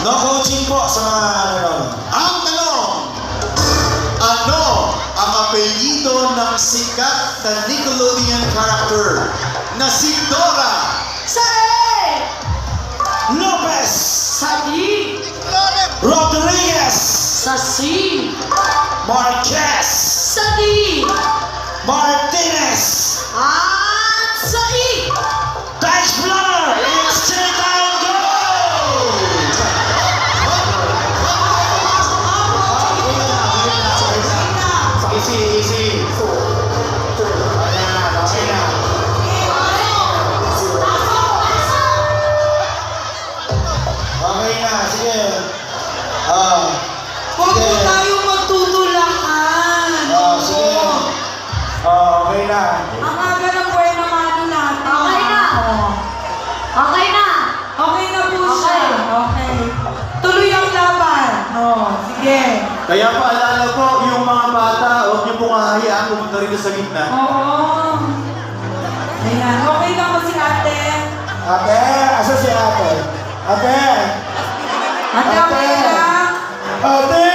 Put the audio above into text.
No coaching po sa mga nanonood. Ang tanong, ano ang apelyido ng sikat na Nickelodeon character na si Dora? Sa A! Lopez! Sa D! Rodriguez! Sa C! Marquez! Sa D! Martinez! At sa E! Dice Planner! It's 10,000 gold! Easy, easy. Ayan, okay na. Okay na, sige. Huwag Sige. po tayo magtutulakan. Sige. Okay na. Ang aga ng buhay na mano natin. Okay na. Okay na. Okay na po Okay. siya. Okay. Tuloy ang laban. Sige. Kaya paalala po, yung mga bata, huwag niyo pong hahayaan pumunta rito sa gitna. Oo. Ayan. Okay ka ba si ate? Ate, asa si ate? Ate! Ate, okay lang? Ate!